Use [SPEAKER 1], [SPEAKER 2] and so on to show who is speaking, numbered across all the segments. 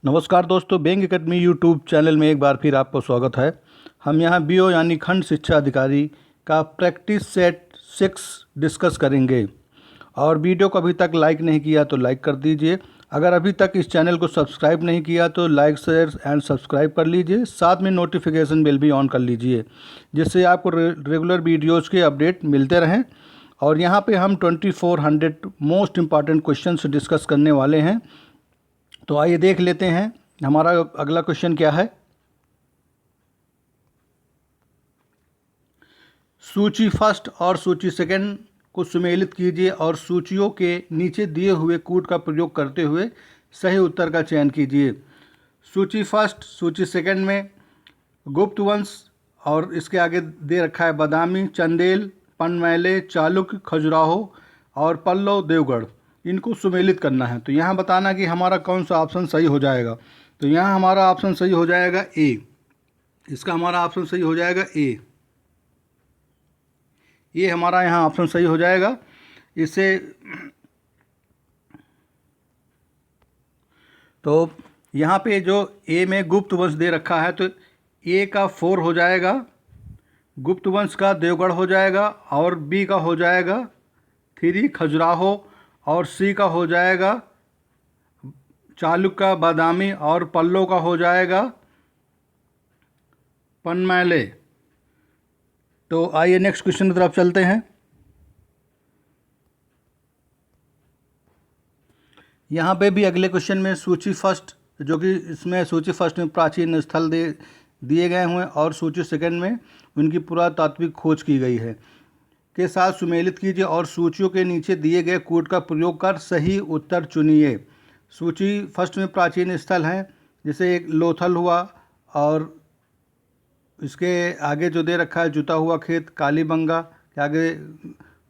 [SPEAKER 1] नमस्कार दोस्तों, bank academy YouTube channel में एक बार फिर आपको स्वागत है। हम यहाँ बीओ यानी खंड शिक्षा अधिकारी का प्रैक्टिस सेट 6 डिस्कस करेंगे। और वीडियो को अभी तक लाइक नहीं किया तो लाइक कर दीजिए। अगर अभी तक इस चैनल को सब्सक्राइब नहीं किया तो लाइक शेयर एंड सब्सक्राइब कर लीजिए। साथ में नोटिफिकेशन बेल भी ऑन कर लीजिए, जिससे आपको रेगुलर वीडियोज़ के अपडेट मिलते रहें। और यहाँ पे हम 2400 मोस्ट इम्पॉर्टेंट क्वेश्चंस डिस्कस करने वाले हैं। तो आइए देख लेते हैं हमारा अगला क्वेश्चन क्या है। सूची फर्स्ट और सूची सेकंड को सुमेलित कीजिए और सूचियों के नीचे दिए हुए कूट का प्रयोग करते हुए सही उत्तर का चयन कीजिए। सूची फर्स्ट, सूची सेकंड में गुप्त वंश और इसके आगे दे रखा है बादामी, चंदेल, पनमैले, चालुक्य, खजुराहो और पल्लव, देवगढ़। इनको सुमेलित करना है। तो यहाँ बताना कि हमारा कौन सा ऑप्शन सही हो जाएगा। तो यहाँ हमारा ऑप्शन सही हो जाएगा ए। इसका हमारा ऑप्शन सही हो जाएगा ए। ये हमारा यहाँ ऑप्शन सही हो जाएगा। इससे तो यहाँ पे जो ए में गुप्त वंश दे रखा है तो ए का 4 हो जाएगा, गुप्त वंश का देवगढ़ हो जाएगा, और बी का हो जाएगा 3 खजुराहो, और सी का हो जाएगा चालुक्य, बादामी, और पल्लो का हो जाएगा पनमैले। तो आइए नेक्स्ट क्वेश्चन की तरफ चलते हैं। यहाँ पे भी अगले क्वेश्चन में सूची फर्स्ट, जो कि इसमें सूची फर्स्ट में प्राचीन स्थल दिए गए हुए और सूची सेकंड में उनकी पुरातात्विक खोज की गई है के साथ सुमेलित कीजिए और सूचियों के नीचे दिए गए कूट का प्रयोग कर सही उत्तर चुनिए। सूची फर्स्ट में प्राचीन स्थल हैं, जैसे एक लोथल हुआ, और इसके आगे जो दे रखा है जुता हुआ खेत, कालीबंगा के आगे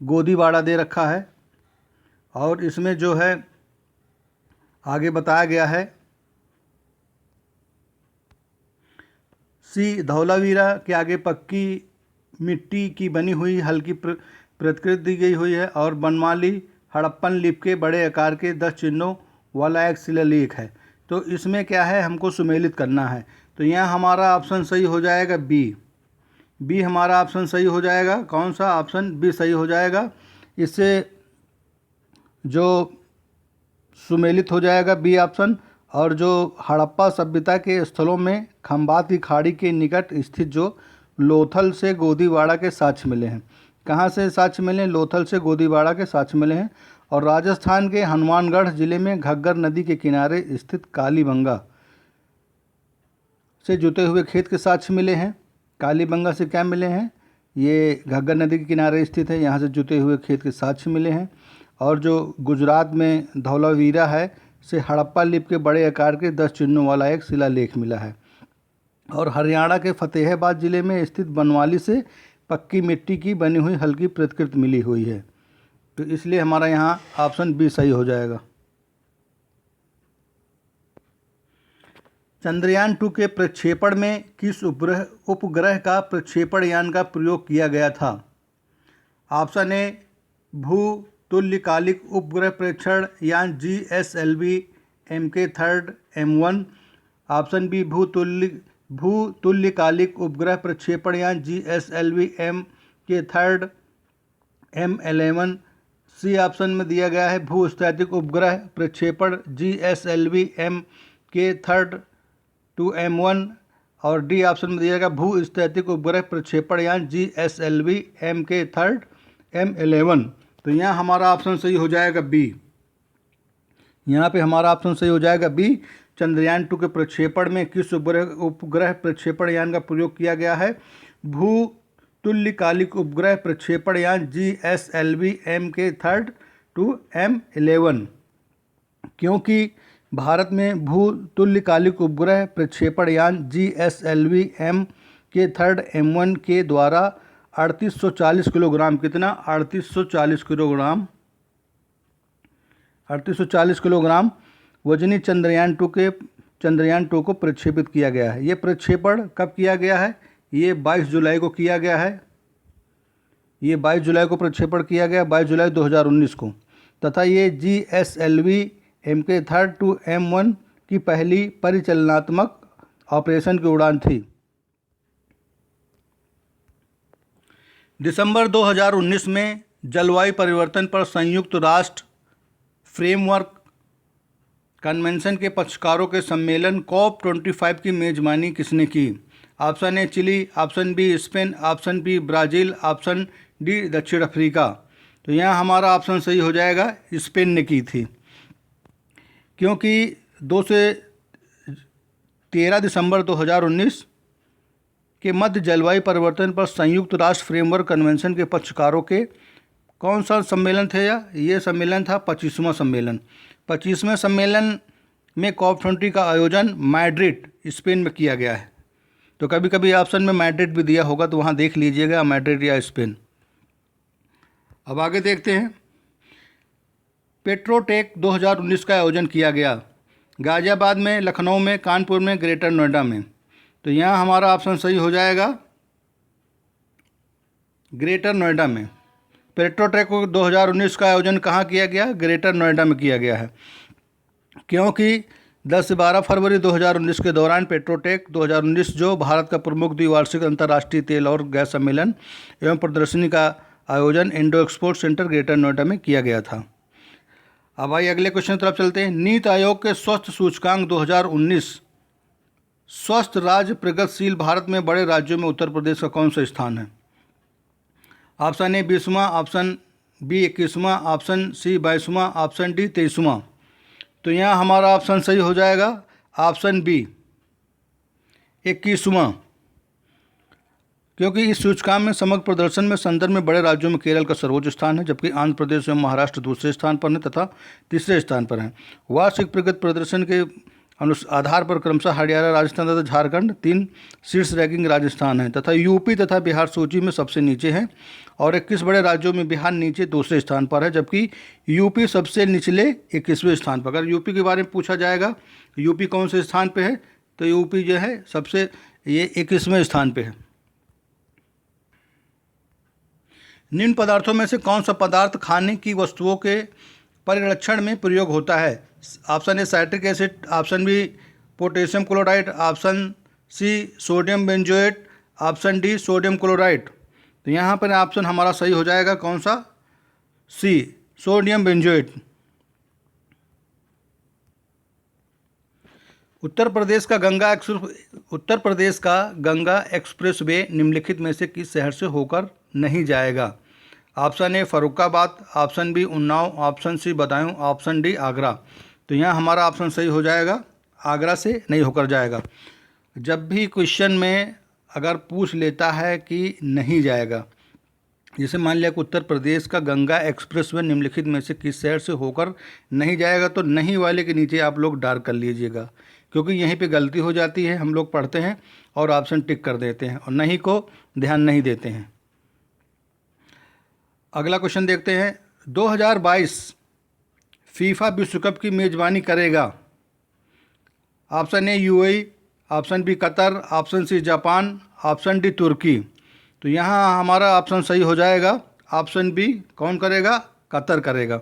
[SPEAKER 1] गोदीवाड़ा दे रखा है, और इसमें जो है आगे बताया गया है सी धौलावीरा के आगे पक्की मिट्टी की बनी हुई हल्की प्रतिकृति दी गई हुई है, और बनमाली हड़प्पन लिपि के बड़े आकार के 10 चिन्हों वाला एक शिलालेख है। तो इसमें क्या है, हमको सुमेलित करना है। तो यहाँ हमारा ऑप्शन सही हो जाएगा बी हमारा ऑप्शन सही हो जाएगा। कौन सा ऑप्शन? बी सही हो जाएगा। इससे जो सुमेलित हो जाएगा बी ऑप्शन। और जो हड़प्पा सभ्यता के स्थलों में खंबात की खाड़ी के निकट स्थित जो लोथल से गोदीवाड़ा के साक्ष्य मिले हैं। कहाँ से साक्ष्य मिले हैं? लोथल से गोदीवाड़ा के साक्ष्य मिले हैं। और राजस्थान के हनुमानगढ़ जिले में घग्गर नदी के किनारे स्थित कालीबंगा से जुते हुए खेत के साक्ष्य मिले हैं। कालीबंगा से क्या मिले हैं? ये घग्गर नदी के किनारे स्थित है, यहाँ से जुते हुए खेत के साक्ष्य मिले हैं। और जो गुजरात में धौलावीरा है से हड़प्पा लिपि के बड़े आकार के 10 चिन्हों वाला एक शिलालेख मिला है। और हरियाणा के फतेहाबाद जिले में स्थित बनवाली से पक्की मिट्टी की बनी हुई हल्की प्रतिकृति मिली हुई है। तो इसलिए हमारा यहाँ ऑप्शन बी सही हो जाएगा। चंद्रयान 2 के प्रक्षेपण में किस उपग्रह का प्रक्षेपण यान का प्रयोग किया गया था? ऑप्शन ए भू तुल्यकालिक उपग्रह प्रेक्षण यान GSLV MK3 M1। Option B भू तुल्यकालिक उपग्रह प्रक्षेपण यान GSLV MK3 M11। C option में दिया गया है भू स्थैतिक उपग्रह प्रक्षेपण GSLV MK3 2M1। और डी ऑप्शन में दिया गया भू स्थैतिक उपग्रह प्रक्षेपण यान GSLV MK3 M11। तो यहाँ हमारा ऑप्शन सही हो जाएगा बी। यहाँ पे हमारा ऑप्शन सही हो जाएगा बी। चंद्रयान 2 के प्रक्षेपण में किस उपग्रह प्रक्षेपण यान का प्रयोग किया गया है? भू तुल्यकालिक उपग्रह प्रक्षेपण यान GSLV MK3 2M11। क्योंकि भारत में भू तुल्यकालिक उपग्रह प्रक्षेपण यान GSLV MK3 M1 के द्वारा 3840 किलोग्राम, कितना? 3840 किलोग्राम वजनी चंद्रयान 2 को प्रक्षेपित किया गया है। ये प्रक्षेपण कब किया गया है? ये 22 जुलाई को किया गया है। ये 22 जुलाई को प्रक्षेपण किया गया, 22 जुलाई 2019 को। तथा ये GSLV MK3 2M1 की पहली परिचालनात्मक ऑपरेशन की उड़ान थी। दिसंबर 2019 में जलवायु परिवर्तन पर संयुक्त राष्ट्र फ्रेमवर्क कन्वेंशन के पक्षकारों के सम्मेलन COP25 की मेजबानी किसने की? Option A Chile, option B Spain, option B Brazil, option D दक्षिण अफ्रीका। तो यहाँ हमारा ऑप्शन सही हो जाएगा, स्पेन ने की थी, क्योंकि 2 से 13 दिसंबर 2019 के मध्य जलवायु परिवर्तन पर संयुक्त राष्ट्र फ्रेमवर्क कन्वेंशन के पक्षकारों के कौन सा सम्मेलन थे? ये सम्मेलन था 25वां सम्मेलन। 25वें सम्मेलन में COP20 का आयोजन मैड्रिड स्पेन में किया गया है। तो कभी कभी ऑप्शन में मैड्रिड भी दिया होगा, तो वहाँ देख लीजिएगा मैड्रिड या स्पेन। अब आगे देखते हैं। पेट्रोटेक 2019 का आयोजन किया गया गाज़ियाबाद में, लखनऊ में, कानपुर में, ग्रेटर नोएडा में। तो यहाँ हमारा ऑप्शन सही हो जाएगा ग्रेटर नोएडा में। पेट्रोटेक 2019 का आयोजन कहाँ किया गया? ग्रेटर नोएडा में किया गया है, क्योंकि 10 से 12 फरवरी 2019 के दौरान पेट्रोटेक 2019 जो भारत का प्रमुख द्विवार्षिक अंतर्राष्ट्रीय तेल और गैस सम्मेलन एवं प्रदर्शनी का आयोजन Indo export centre greater Noida में किया गया था। अब आइए अगले क्वेश्चन की तरफ चलते हैं। नीति आयोग के स्वस्थ सूचकांक 2019 स्वस्थ राज्य प्रगतिशील भारत में बड़े राज्यों में उत्तर प्रदेश का कौन सा स्थान है? ऑप्शन ए 20वां, ऑप्शन बी 21वां, ऑप्शन सी 22वां, ऑप्शन डी 23वां। तो यहाँ हमारा ऑप्शन सही हो जाएगा ऑप्शन बी 21वां, क्योंकि इस सूचकांक में समग्र प्रदर्शन में संदर्भ में बड़े राज्यों में केरल का सर्वोच्च स्थान है, जबकि आंध्र प्रदेश एवं महाराष्ट्र दूसरे स्थान पर हैं तथा तीसरे स्थान पर हैं। वार्षिक प्रगति प्रदर्शन के आधार पर क्रमशः हरियाणा, राजस्थान तथा झारखंड 3 शीर्ष रैंकिंग राजस्थान है तथा यूपी तथा बिहार सूची में सबसे नीचे हैं, और 21 बड़े राज्यों में बिहार नीचे दूसरे स्थान पर है, जबकि यूपी सबसे निचले 21वें स्थान पर। अगर यूपी के बारे में पूछा जाएगा यूपी कौन से स्थान पे है, तो यूपी जो है सबसे ये 21वें स्थान पे है। निम्न पदार्थों में से कौन सा पदार्थ खाने की वस्तुओं के परिरक्षण में प्रयोग होता है? Option A citric acid, option B potassium chloride, option C sodium benzoate, option D sodium chloride. तो यहाँ पर ऑप्शन हमारा सही हो जाएगा कौन सा? सी सोडियम बेंजोएट। उत्तर प्रदेश का गंगा एक्सप्रेस वे निम्नलिखित में से किस शहर से होकर नहीं जाएगा? Option A Farrukhabad, option B Unnao, option C Badaun, option D Agra. तो यहाँ हमारा ऑप्शन सही हो जाएगा आगरा से नहीं होकर जाएगा। जब भी क्वेश्चन में अगर पूछ लेता है कि नहीं जाएगा, जैसे मान लिया कि उत्तर प्रदेश का गंगा एक्सप्रेस वे निम्नलिखित में से किस शहर से होकर नहीं जाएगा, तो नहीं वाले के नीचे आप लोग डार्क कर लीजिएगा, क्योंकि यहीं पे गलती हो जाती है। हम लोग पढ़ते हैं और ऑप्शन टिक कर देते हैं और नहीं को ध्यान नहीं देते हैं। अगला क्वेश्चन देखते हैं। 2022 फीफा विश्व कप की मेज़बानी करेगा? Option A UAE, option B Qatar, option C Japan, option D तुर्की। तो यहाँ हमारा ऑप्शन सही हो जाएगा ऑप्शन बी। कौन करेगा? कतर करेगा,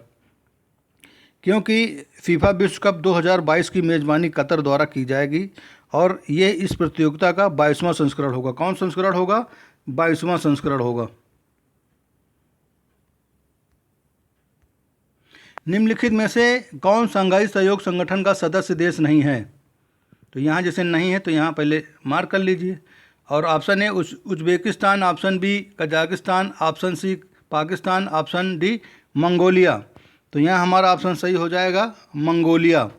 [SPEAKER 1] क्योंकि फीफा विश्व कप 2022 की मेज़बानी कतर द्वारा की जाएगी और ये इस प्रतियोगिता का 22वां संस्करण होगा। कौन संस्करण होगा? 22वां संस्करण होगा। निम्नलिखित में से कौन शंघाई सहयोग संगठन का सदस्य देश नहीं है? तो यहाँ जैसे नहीं है तो यहाँ पहले मार्क कर लीजिए। और option A Uzbekistan, option B Kazakhstan, option C Pakistan, option D Mongolia. तो यहाँ हमारा ऑप्शन सही हो जाएगा मंगोलिया।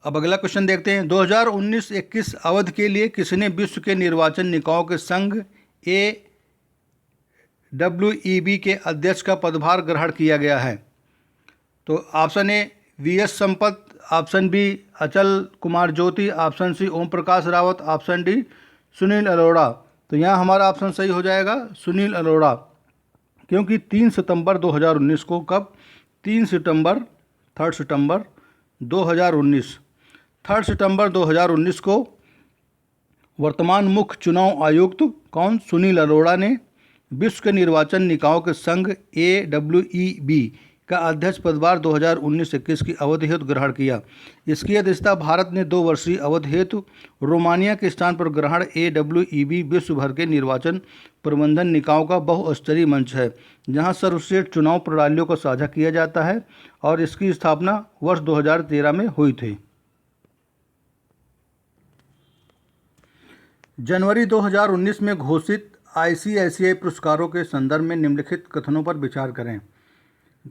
[SPEAKER 1] अब अगला क्वेश्चन देखते हैं। 2019-21 अवधि के लिए किसने विश्व के निर्वाचन निकायों के संघ AWEB के अध्यक्ष का पदभार ग्रहण किया गया है? तो option A VS Sampath, option B Achal Kumar Jyoti, option C Om Prakash Rawat, option D Sunil Arora. तो यहाँ हमारा ऑप्शन सही हो जाएगा सुनील अरोड़ा, क्योंकि 3 सितंबर 2019 को, कब? 3 सितंबर 3 सितंबर 2019 को वर्तमान मुख्य चुनाव आयुक्त कौन? सुनील अरोड़ा ने विश्व के निर्वाचन निकायों के संघ AWEB का अध्यक्ष पदभार 2019-21 की अवधि हेतु ग्रहण किया। इसकी अध्यक्षता भारत ने 2 वर्षीय अवधि हेतु रोमानिया के स्थान पर ग्रहण। AWEB विश्व भर के निर्वाचन प्रबंधन निकायों का बहुस्तरीय मंच है जहां सर्वश्रेष्ठ चुनाव प्रणालियों को साझा किया जाता है और इसकी स्थापना वर्ष 2013 में हुई थी। जनवरी 2019 में घोषित ICICI पुरस्कारों के संदर्भ में निम्नलिखित कथनों पर विचार करें।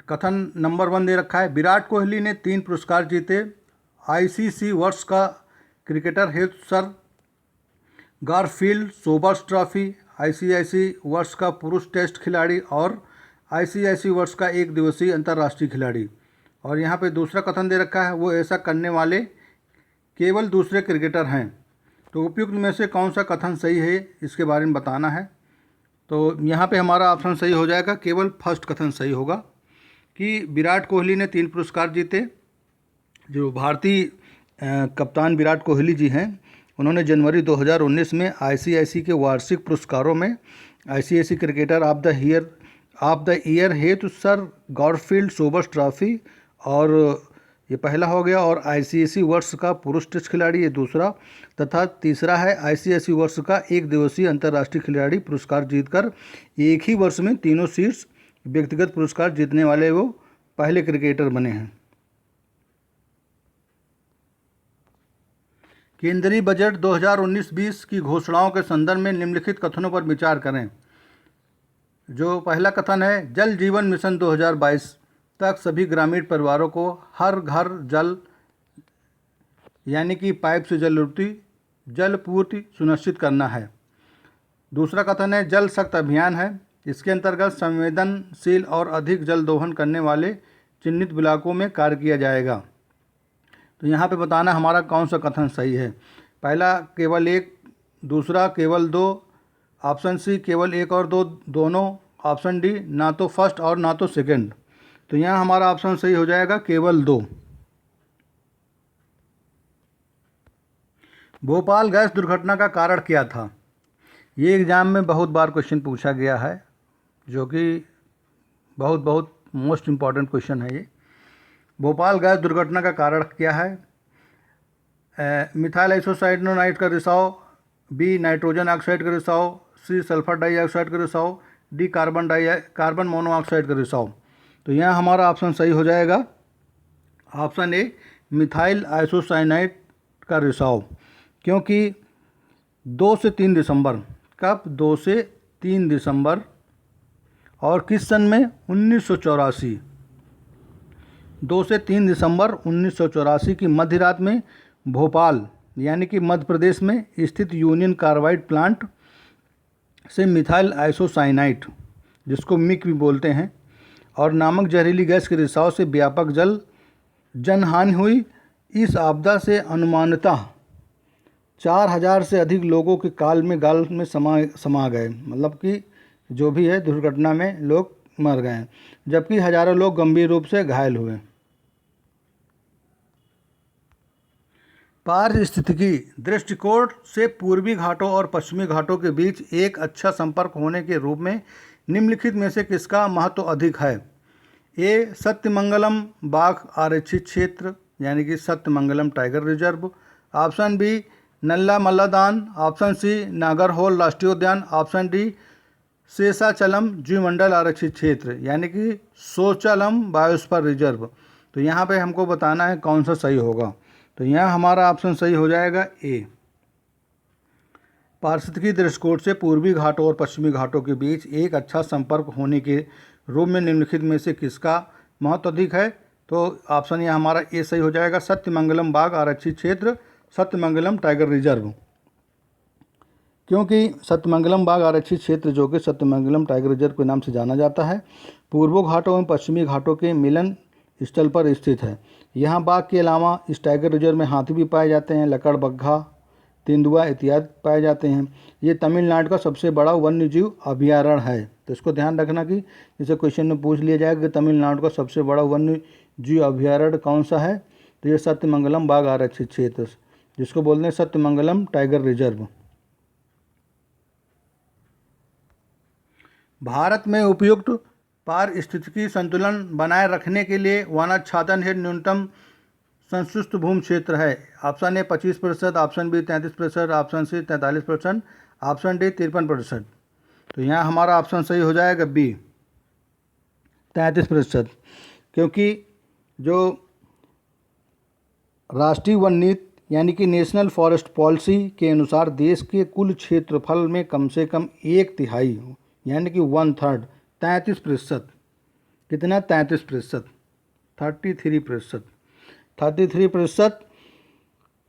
[SPEAKER 1] कथन नंबर 1 दे रखा है, विराट कोहली ने 3 पुरस्कार जीते। ICC वर्ष का क्रिकेटर हेतु sir Garfield Sobers trophy, ICICI वर्ष का पुरुष टेस्ट खिलाड़ी और ICICI वर्ष का 1 दिवसीय अंतर्राष्ट्रीय खिलाड़ी। और यहाँ पे दूसरा कथन दे रखा है, वो ऐसा करने वाले केवल दूसरे क्रिकेटर हैं। तो उपयुक्त में से कौन सा कथन सही है इसके बारे में बताना है। तो यहाँ पे हमारा ऑप्शन सही हो जाएगा, केवल फर्स्ट कथन सही होगा कि विराट कोहली ने 3 पुरस्कार जीते। जो भारतीय कप्तान विराट कोहली जी हैं, उन्होंने जनवरी 2019 में ICICI के वार्षिक पुरस्कारों में ICICI cricketer of the year हेतु सर गॉरफील्ड सोबर्स ट्रॉफी और ये पहला हो गया, और ICICI वर्ष का पुरुष टेस्ट खिलाड़ी ये दूसरा, तथा तीसरा है ICICI वर्ष का 1 दिवसीय अंतर्राष्ट्रीय खिलाड़ी पुरस्कार जीतकर एक ही वर्ष में तीनों शीर्ष व्यक्तिगत पुरस्कार जीतने वाले वो पहले क्रिकेटर बने हैं। केंद्रीय बजट 2019-20 की घोषणाओं के संदर्भ में निम्नलिखित कथनों पर विचार करें। जो पहला कथन है, जल जीवन मिशन 2022 तक सभी ग्रामीण परिवारों को हर घर जल यानी कि पाइप से जल पूर्ति सुनिश्चित करना है। दूसरा कथन है, जल शक्ति अभियान है। इसके अंतर्गत संवेदनशील और अधिक जल दोहन करने वाले चिन्हित ब्लॉकों में कार्य किया जाएगा। तो यहाँ पे बताना हमारा कौन सा कथन सही है। पहला केवल 1, दूसरा केवल 2, ऑप्शन सी केवल 1 और 2 दोनों, ऑप्शन डी ना तो फर्स्ट और ना तो सेकंड। तो यहाँ हमारा ऑप्शन सही हो जाएगा केवल 2। भोपाल गैस दुर्घटना का कारण क्या था? ये एग्ज़ाम में बहुत बार क्वेश्चन पूछा गया है, जो कि बहुत मोस्ट इम्पॉर्टेंट क्वेश्चन है ये। भोपाल गैस दुर्घटना का कारण क्या है? मिथाइल आइसोसाइनाइड का रिसाव, बी नाइट्रोजन ऑक्साइड का रिसाव, सी सल्फर डाइऑक्साइड का रिसाव, डी कार्बन मोनोऑक्साइड का रिसाव। तो यहाँ हमारा ऑप्शन सही हो जाएगा ऑप्शन ए, मिथाइल आइसोसाइनाइड का रिसाव। क्योंकि 2 से 3 दिसंबर, कब? 2 से 3 दिसंबर और किस सन में? 1984। 2 से 3 दिसंबर 1984 की मध्य रात में भोपाल यानी कि मध्य प्रदेश में स्थित यूनियन कार्बाइड प्लांट से मिथाइल आइसोसाइनाइड, जिसको मिक भी बोलते हैं, और नामक जहरीली गैस के रिसाव से व्यापक जनहानि हुई। इस आपदा से अनुमानतः 4000 से अधिक लोगों के गाल में समा गए, मतलब कि जो भी है दुर्घटना में लोग मर गए, जबकि हजारों लोग गंभीर रूप से घायल हुए। पारिस्थितिकी दृष्टिकोण से पूर्वी घाटों और पश्चिमी घाटों के बीच एक अच्छा संपर्क होने के रूप में निम्नलिखित में से किसका महत्व अधिक है? ए, सत्यमंगलम बाघ आरक्षित क्षेत्र यानी कि Sathyamangalam tiger reserve, option B Nalla Malladan, option C Nagarhole राष्ट्रीय उद्यान, ऑप्शन डी शेषाचलम जीवमंडल आरक्षित क्षेत्र यानी कि सोचालम बायोस्फीयर रिजर्व। तो यहाँ पे हमको बताना है कौन सा सही होगा। तो यहाँ हमारा ऑप्शन सही हो जाएगा ए। पारिस्थितिकी दृष्टिकोण से पूर्वी घाटों और पश्चिमी घाटों के बीच एक अच्छा संपर्क होने के रूप में निम्नलिखित में से किसका महत्व अधिक है? तो ऑप्शन यहाँ हमारा ए सही हो जाएगा, सत्यमंगलम बाघ आरक्षित क्षेत्र, सत्यमंगलम टाइगर रिजर्व। क्योंकि सत्यमंगलम बाघ आरक्षित क्षेत्र, जो कि सत्यमंगलम टाइगर रिजर्व के नाम से जाना जाता है, पूर्वी घाटों एवं पश्चिमी घाटों के मिलन स्थल पर स्थित है। यहाँ बाघ के अलावा इस टाइगर रिजर्व में हाथी भी पाए जाते हैं, लकड़बग्घा, तेंदुआ इत्यादि पाए जाते हैं। ये तमिलनाडु का सबसे बड़ा वन्य जीव अभयारण्य है। तो इसको ध्यान रखना कि जैसे क्वेश्चन में पूछ लिया जाएगा कि तमिलनाडु का सबसे बड़ा वन्य जीव अभयारण्य कौन सा है, तो ये सत्यमंगलम बाघ आरक्षित क्षेत्र, जिसको बोलते हैं सत्यमंगलम टाइगर रिजर्व। भारत में उपयुक्त पारिस्थितिकी संतुलन बनाए रखने के लिए वनाच्छादन हेतु न्यूनतम संशुष्ट भूमि क्षेत्र है? Option A 25%, option B 33%, option C 43%, option D 53%। तो यहाँ हमारा ऑप्शन सही हो जाएगा बी 33%, क्योंकि जो राष्ट्रीय वन नीति यानी कि नेशनल फॉरेस्ट पॉलिसी के अनुसार देश के कुल क्षेत्रफल में कम से कम 1/3 यानी कि 1/3 33%, कितना 33%, 33%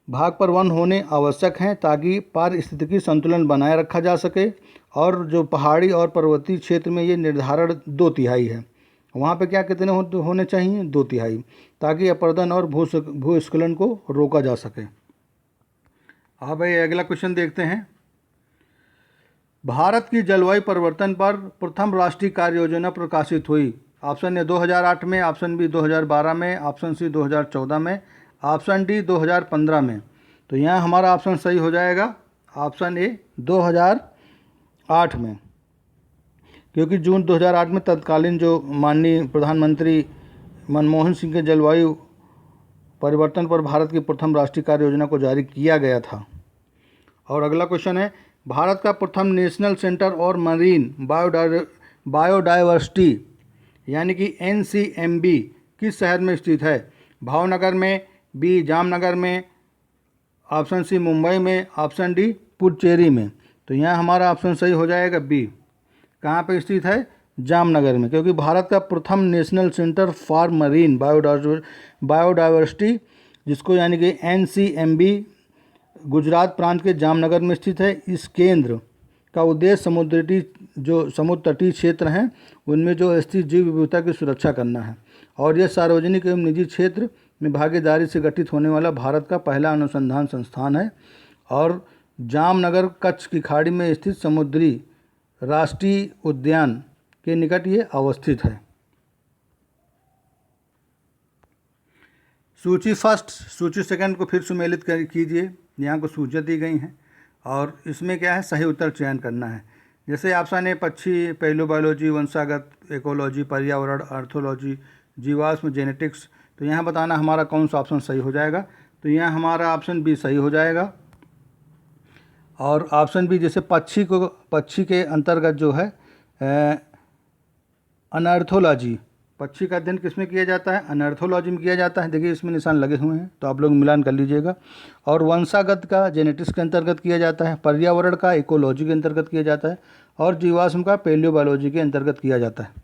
[SPEAKER 1] भाग पर वन होने आवश्यक हैं ताकि पारिस्थितिकी संतुलन बनाए रखा जा सके। और जो पहाड़ी और पर्वतीय क्षेत्र में ये निर्धारण 2/3 है, वहाँ पे क्या कितने होने चाहिए 2/3, ताकि अपरदन और भूस्खलन को रोका जा सके। अब भाई अगला क्वेश्चन देखते हैं। भारत की जलवायु परिवर्तन पर प्रथम राष्ट्रीय कार्य योजना प्रकाशित हुई? ऑप्शन ए 2008 में, ऑप्शन बी 2012 में, ऑप्शन सी 2014 में, ऑप्शन डी 2015 में। तो यहाँ हमारा ऑप्शन सही हो जाएगा ऑप्शन ए 2008 में, क्योंकि जून 2008 में तत्कालीन जो माननीय प्रधानमंत्री मनमोहन सिंह के जलवायु परिवर्तन पर भारत की प्रथम राष्ट्रीय कार्य योजना को जारी किया गया था। और अगला क्वेश्चन है, भारत का प्रथम नेशनल सेंटर और मरीन बायोडाइवर्सिटी यानी कि NCMB किस शहर में स्थित है? भावनगर में, बी जामनगर में, ऑप्शन सी मुंबई में, ऑप्शन डी पुडुचेरी में। तो यहाँ हमारा ऑप्शन सही हो जाएगा बी। कहाँ पे स्थित है? जामनगर में, क्योंकि भारत का प्रथम national centre for marine biodiversity जिसको यानी कि NCMB गुजरात प्रांत के जामनगर में स्थित है। इस केंद्र का उद्देश्य समुद्र तटीय क्षेत्र हैं उनमें जो स्थित जीव विविधता की सुरक्षा करना है। और यह सार्वजनिक एवं निजी क्षेत्र में भागीदारी से गठित होने वाला भारत का पहला अनुसंधान संस्थान है। और जामनगर कच्छ की खाड़ी में स्थित समुद्री राष्ट्रीय उद्यान के निकट ये अवस्थित है। सूची फर्स्ट सूची सेकंड को फिर सुमेलित कीजिए। यहाँ को सूचियाँ दी गई हैं और इसमें क्या है सही उत्तर चयन करना है। जैसे ऑप्शन ए पक्षी, पैलोबायोलॉजी, वंशागत, इकोलॉजी, पर्यावरण, आर्थोलॉजी, जीवाश्म, जेनेटिक्स। तो यहाँ बताना हमारा कौन सा ऑप्शन सही हो जाएगा। तो यहाँ हमारा ऑप्शन बी सही हो जाएगा। और ऑप्शन बी जैसे पक्षी के अंतर्गत जो है अनर्थोलॉजी, पक्षी का अध्ययन किसमें किया जाता है? अनर्थोलॉजी में किया जाता है। देखिए इसमें निशान लगे हुए हैं तो आप लोग मिलान कर लीजिएगा। और वंशागत का जेनेटिक्स के अंतर्गत किया जाता है, पर्यावरण का इकोलॉजी के अंतर्गत किया जाता है और जीवाश्म का पैलियोबायोलॉजी के अंतर्गत किया जाता है।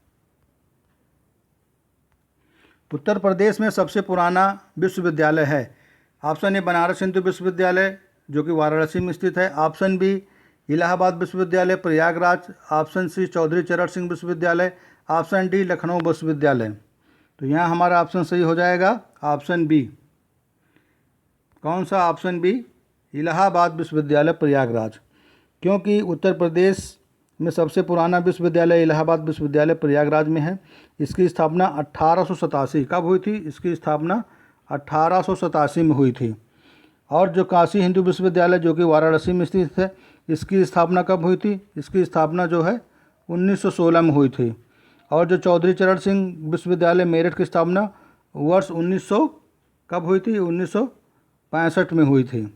[SPEAKER 1] उत्तर प्रदेश में सबसे पुराना विश्वविद्यालय है? ऑप्शन ए बनारस हिंदू विश्वविद्यालय जो कि वाराणसी में स्थित है, ऑप्शन बी इलाहाबाद विश्वविद्यालय प्रयागराज, ऑप्शन सी चौधरी चरण सिंह विश्वविद्यालय, ऑप्शन डी लखनऊ विश्वविद्यालय। तो यहाँ हमारा ऑप्शन सही हो जाएगा ऑप्शन बी। कौन सा? ऑप्शन बी इलाहाबाद विश्वविद्यालय प्रयागराज, क्योंकि उत्तर प्रदेश में सबसे पुराना विश्वविद्यालय इलाहाबाद विश्वविद्यालय प्रयागराज में है। इसकी स्थापना 1887 कब हुई थी? इसकी स्थापना 1887 में हुई थी। और जो काशी हिंदू विश्वविद्यालय जो कि वाराणसी में स्थित है, इसकी स्थापना कब हुई थी? इसकी स्थापना जो है 1916 में हुई थी। और जो चौधरी चरण सिंह विश्वविद्यालय मेरठ की स्थापना वर्ष 1900 कब हुई थी? 1965 में हुई थी।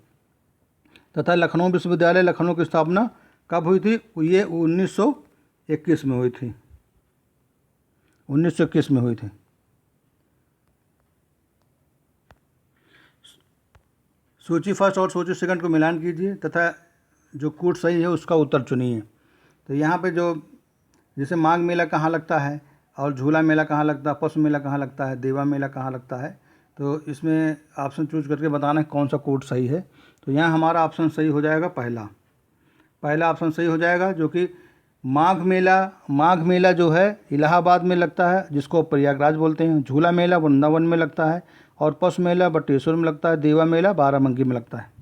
[SPEAKER 1] तथा लखनऊ विश्वविद्यालय लखनऊ की स्थापना कब हुई थी? ये 1921 में हुई थी। 1921 में हुई थी। सूची फर्स्ट और सूची सेकंड को मिलान कीजिए तथा जो कूट सही है उसका उत्तर चुनिए। तो यहाँ पे जो जैसे माघ मेला कहाँ लगता है और झूला मेला कहाँ लगता है, पशु मेला कहाँ लगता है, देवा मेला कहाँ लगता है, तो इसमें ऑप्शन चूज करके बताना है कौन सा कोड सही है। तो यहाँ हमारा ऑप्शन सही हो जाएगा पहला ऑप्शन सही हो जाएगा, जो कि माघ मेला जो है इलाहाबाद में लगता है जिसको प्रयागराज बोलते हैं। झूला मेला वृंदावन में लगता है और पशु मेला बटेश्वर में लगता है। देवा मेला बाराबंकी में लगता है।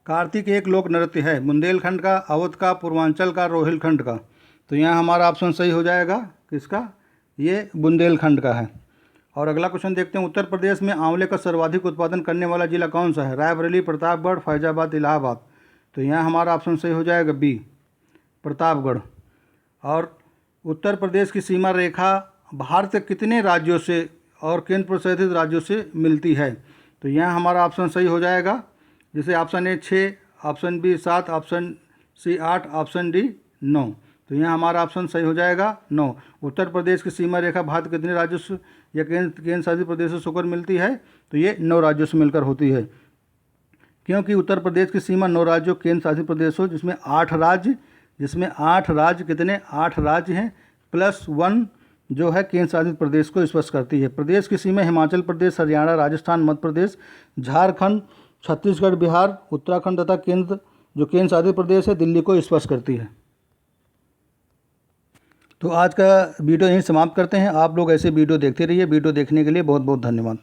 [SPEAKER 1] कार्तिक एक लोक नृत्य है, बुंदेलखंड का, अवध का, पूर्वांचल का, रोहिलखंड का। तो यहाँ हमारा ऑप्शन सही हो जाएगा किसका? ये बुंदेलखंड का है। और अगला क्वेश्चन देखते हैं, उत्तर प्रदेश में आंवले का सर्वाधिक उत्पादन करने वाला जिला कौन सा है? रायबरेली, प्रतापगढ़, फैजाबाद, इलाहाबाद। तो यहाँ हमारा ऑप्शन सही हो जाएगा बी प्रतापगढ़। और उत्तर प्रदेश की सीमा रेखा भारत के कितने राज्यों से और केंद्र शासित राज्यों से मिलती है? तो यहाँ हमारा ऑप्शन सही हो जाएगा। जैसे option A 6, option B 7, option C 8, option D 9। तो यहाँ हमारा ऑप्शन सही हो जाएगा 9। उत्तर प्रदेश की सीमा रेखा भारत के कितने राज्यों से या केंद्र शासित प्रदेशों से होकर मिलती है? तो ये 9 राज्यों से मिलकर होती है, क्योंकि उत्तर प्रदेश की सीमा 9 राज्यों केंद्र शासित प्रदेशों जिसमें 8 राज्य कितने 8 राज्य हैं प्लस 1 जो है केंद्र शासित प्रदेश को स्पर्श करती है। प्रदेश की सीमा हिमाचल प्रदेश, हरियाणा, राजस्थान, मध्य प्रदेश, झारखंड, छत्तीसगढ़, बिहार, उत्तराखंड तथा केंद्र शासित प्रदेश है दिल्ली को स्पर्श करती है। तो आज का वीडियो यहीं समाप्त करते हैं। आप लोग ऐसे वीडियो देखते रहिए। वीडियो देखने के लिए बहुत बहुत धन्यवाद।